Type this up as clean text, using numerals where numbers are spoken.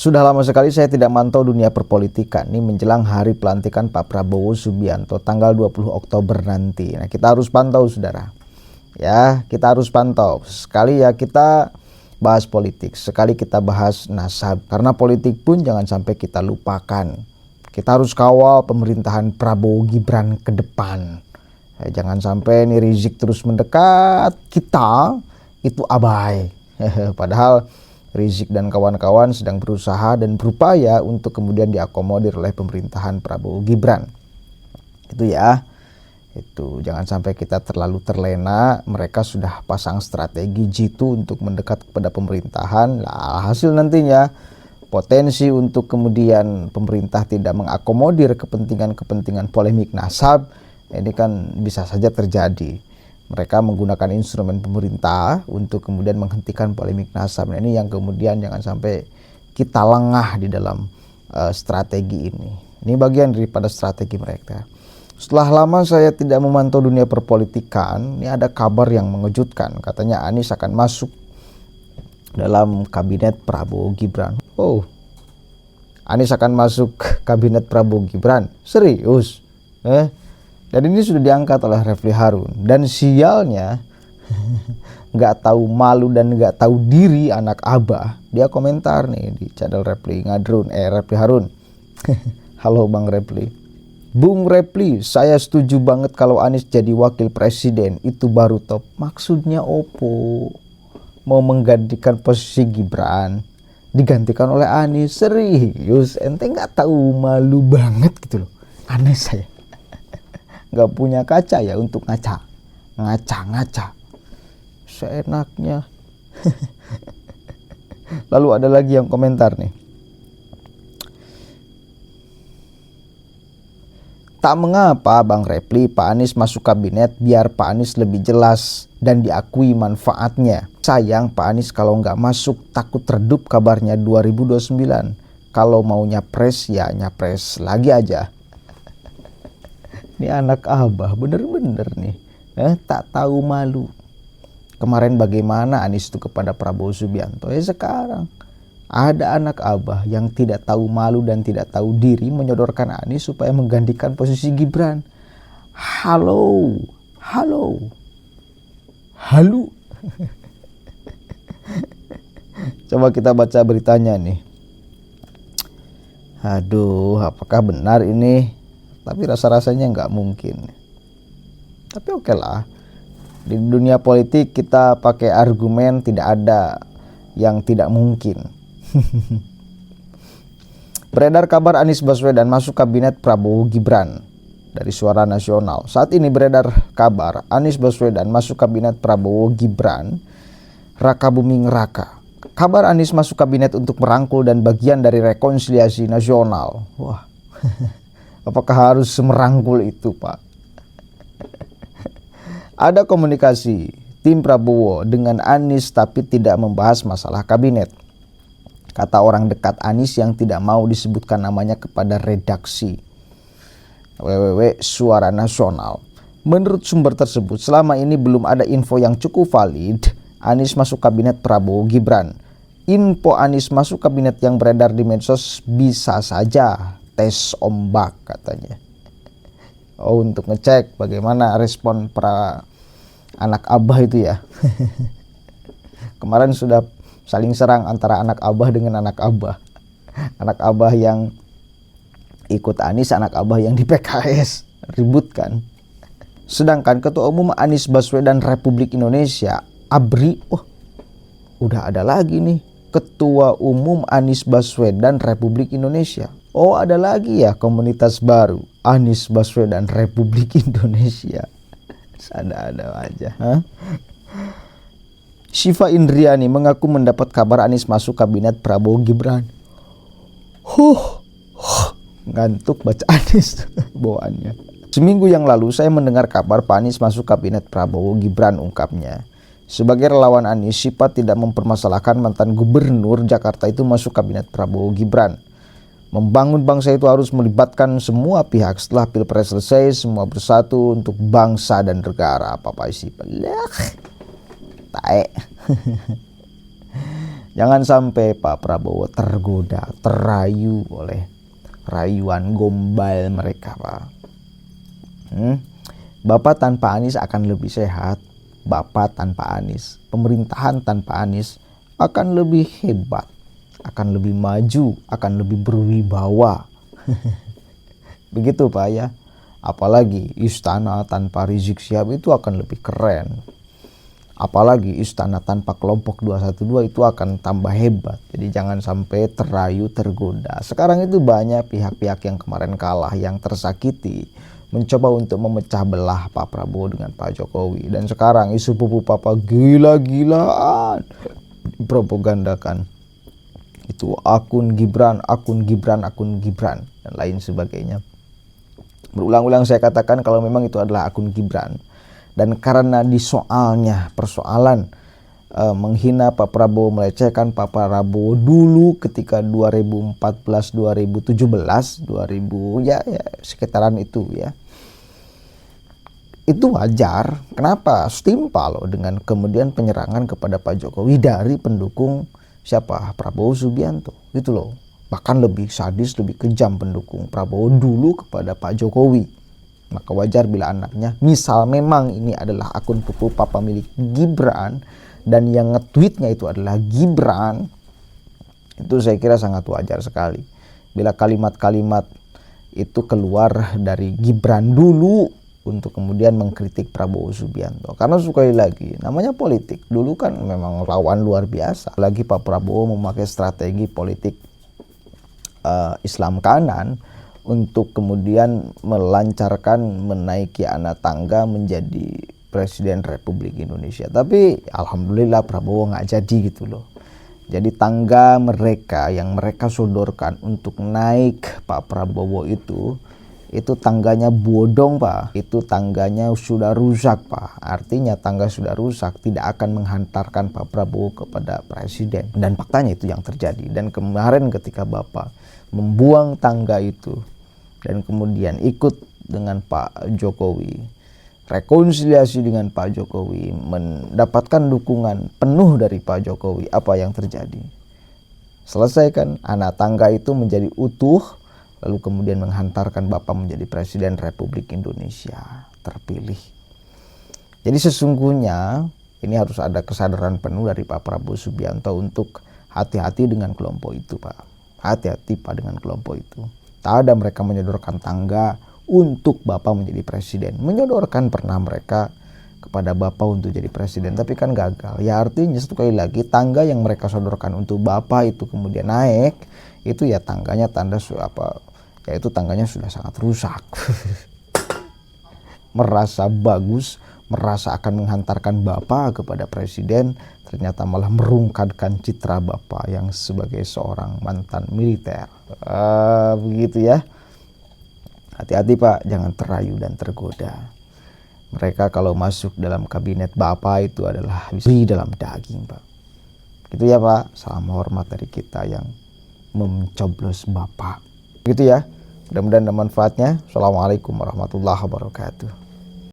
Sudah lama sekali saya tidak mantau dunia perpolitikan. Ini menjelang hari pelantikan Pak Prabowo Subianto tanggal 20 Oktober nanti. Nah, kita harus pantau, saudara. Ya, kita harus pantau. Sekali ya kita bahas politik, sekali kita bahas nasab. Karena politik pun jangan sampai kita lupakan. Kita harus kawal pemerintahan Prabowo Gibran ke depan. Ya, jangan sampai nih Rizik terus mendekat, kita itu abai. Padahal Rizik dan kawan-kawan sedang berusaha dan berupaya untuk kemudian diakomodir oleh pemerintahan Prabowo Gibran. Itu ya. Itu jangan sampai kita terlalu terlena. Mereka sudah pasang strategi jitu untuk mendekat kepada pemerintahan. Nah, hasil nantinya potensi untuk kemudian pemerintah tidak mengakomodir kepentingan-kepentingan polemik nasab ini kan bisa saja terjadi. Mereka menggunakan instrumen pemerintah untuk kemudian menghentikan polemik nasab. Nah, ini yang kemudian jangan sampai kita lengah di dalam strategi ini. Ini bagian daripada strategi mereka. Setelah lama saya tidak memantau dunia perpolitikan, ini ada kabar yang mengejutkan. Katanya Anies akan masuk dalam kabinet Prabowo Gibran. Oh, Anies akan masuk kabinet Prabowo Gibran? Serius? Dan ini sudah diangkat oleh Refly Harun. Dan sialnya nggak tahu malu dan nggak tahu diri anak abah. Dia komentar nih di channel Refly Harun. Halo Bang Refly. Bung Refly, saya setuju banget kalau Anies jadi wakil presiden. Itu baru top. Maksudnya opo? Mau menggantikan posisi Gibran digantikan oleh Anies? Serius? Ente nggak tahu malu banget gitu loh. Aneh saya. Nggak punya kaca ya untuk ngaca seenaknya. Lalu ada lagi yang komentar nih, tak mengapa Bang Refly Pak Anies masuk kabinet biar Pak Anies lebih jelas dan diakui manfaatnya. Sayang Pak Anies kalau nggak masuk takut redup kabarnya 2029. Kalau mau nyapres ya nyapres lagi aja. Ini anak abah bener-bener nih, tak tahu malu. Kemarin bagaimana Anies itu kepada Prabowo Subianto, sekarang ada anak abah yang tidak tahu malu dan tidak tahu diri menyodorkan Anies supaya menggantikan posisi Gibran. Halo. Coba kita baca beritanya nih. Aduh, apakah benar ini? Tapi rasa-rasanya nggak mungkin. Tapi oke lah. Di dunia politik kita pakai argumen, tidak ada yang tidak mungkin. Beredar kabar Anies Baswedan masuk kabinet Prabowo Gibran dari Suara Nasional. Saat ini beredar kabar Anies Baswedan masuk kabinet Prabowo Gibran. Raka Buming Raka. Kabar Anies masuk kabinet untuk merangkul dan bagian dari rekonsiliasi nasional. Wah. Apakah harus semerangkul itu, Pak? Ada komunikasi tim Prabowo dengan Anies tapi tidak membahas masalah kabinet. Kata orang dekat Anies yang tidak mau disebutkan namanya kepada redaksi Suara Nasional. Menurut sumber tersebut, selama ini belum ada info yang cukup valid Anies masuk kabinet Prabowo Gibran. Info Anies masuk kabinet yang beredar di medsos bisa saja tes ombak katanya. Oh, untuk ngecek bagaimana respon para anak abah itu ya. Kemarin sudah saling serang antara anak abah dengan anak abah. Anak abah yang ikut Anies, anak abah yang di PKS. Ribut kan. Sedangkan Ketua Umum Anies Baswedan Republik Indonesia, ABRI, udah ada lagi nih. Ketua Umum Anies Baswedan Republik Indonesia. Oh, ada lagi ya komunitas baru, Anies Baswedan Republik Indonesia. Ada aja. Syifa Indriani mengaku mendapat kabar Anies masuk kabinet Prabowo Gibran. Ngantuk baca Anies bawaannya. Seminggu yang lalu saya mendengar kabar Pak Anies masuk kabinet Prabowo Gibran, ungkapnya. Sebagai relawan Anies, Syifa tidak mempermasalahkan mantan gubernur Jakarta itu masuk kabinet Prabowo Gibran. Membangun bangsa itu harus melibatkan semua pihak. Setelah Pilpres selesai, semua bersatu untuk bangsa dan negara. Apa isi pelak? Tae. Jangan sampai Pak Prabowo tergoda, terayu oleh rayuan gombal mereka, Pak. Bapak tanpa Anies akan lebih sehat. Bapak tanpa Anies, pemerintahan tanpa Anies akan lebih hebat, akan lebih maju, akan lebih berwibawa. Begitu Pak ya. Apalagi istana tanpa Rizik Syihab itu akan lebih keren. Apalagi istana tanpa kelompok 212 itu akan tambah hebat. Jadi jangan sampai terayu, tergoda. Sekarang itu banyak pihak-pihak yang kemarin kalah, yang tersakiti, mencoba untuk memecah belah Pak Prabowo dengan Pak Jokowi. Dan sekarang isu pupu papa gila-gilaan dipropagandakan. Itu akun Gibran, akun Gibran, akun Gibran, dan lain sebagainya. Berulang-ulang saya katakan kalau memang itu adalah akun Gibran. Dan karena di persoalan menghina Pak Prabowo, melecehkan Pak Prabowo dulu ketika 2014, 2017, 2000 ya sekitaran itu ya. Itu wajar. Kenapa? Setimpal loh dengan kemudian penyerangan kepada Pak Jokowi dari pendukung siapa? Prabowo Subianto. Gitu loh. Bahkan lebih sadis, lebih kejam pendukung Prabowo dulu kepada Pak Jokowi. Maka wajar bila anaknya, misal memang ini adalah akun pupu papa milik Gibran dan yang nge-tweetnya itu adalah Gibran, itu saya kira sangat wajar sekali bila kalimat-kalimat itu keluar dari Gibran dulu untuk kemudian mengkritik Prabowo Subianto. Karena sekali lagi namanya politik, dulu kan memang lawan luar biasa. Lagi Pak Prabowo memakai strategi politik Islam kanan untuk kemudian melancarkan menaiki anak tangga menjadi Presiden Republik Indonesia. Tapi alhamdulillah Prabowo nggak jadi gitu loh. Jadi tangga mereka yang mereka sodorkan untuk naik Pak Prabowo itu tangganya bodong Pak. Itu tangganya sudah rusak Pak. Artinya tangga sudah rusak, tidak akan menghantarkan Pak Prabowo kepada presiden. Dan faktanya itu yang terjadi. Dan kemarin ketika Bapak membuang tangga itu dan kemudian ikut dengan Pak Jokowi, rekonsiliasi dengan Pak Jokowi, mendapatkan dukungan penuh dari Pak Jokowi, apa yang terjadi? Selesaikan anak tangga itu menjadi utuh, lalu kemudian menghantarkan Bapak menjadi Presiden Republik Indonesia terpilih. Jadi sesungguhnya ini harus ada kesadaran penuh dari Pak Prabowo Subianto untuk hati-hati dengan kelompok itu Pak. Hati-hati Pak dengan kelompok itu. Tak ada mereka menyodorkan tangga untuk Bapak menjadi presiden. Menyodorkan pernah mereka kepada Bapak untuk jadi presiden, tapi kan gagal. Ya artinya sekali lagi tangga yang mereka sodorkan untuk Bapak itu kemudian naik, itu ya tangganya yaitu tangganya sudah sangat rusak. Merasa bagus, merasa akan menghantarkan Bapak kepada presiden, ternyata malah merungkadkan citra Bapak yang sebagai seorang mantan militer. Begitu ya. Hati-hati Pak, jangan terayu dan tergoda. Mereka kalau masuk dalam kabinet Bapak itu adalah di dalam daging Pak. Gitu ya Pak, salam hormat dari kita yang mencoblos Bapak. Gitu ya, mudah-mudahan ada manfaatnya. Assalamualaikum warahmatullahi wabarakatuh.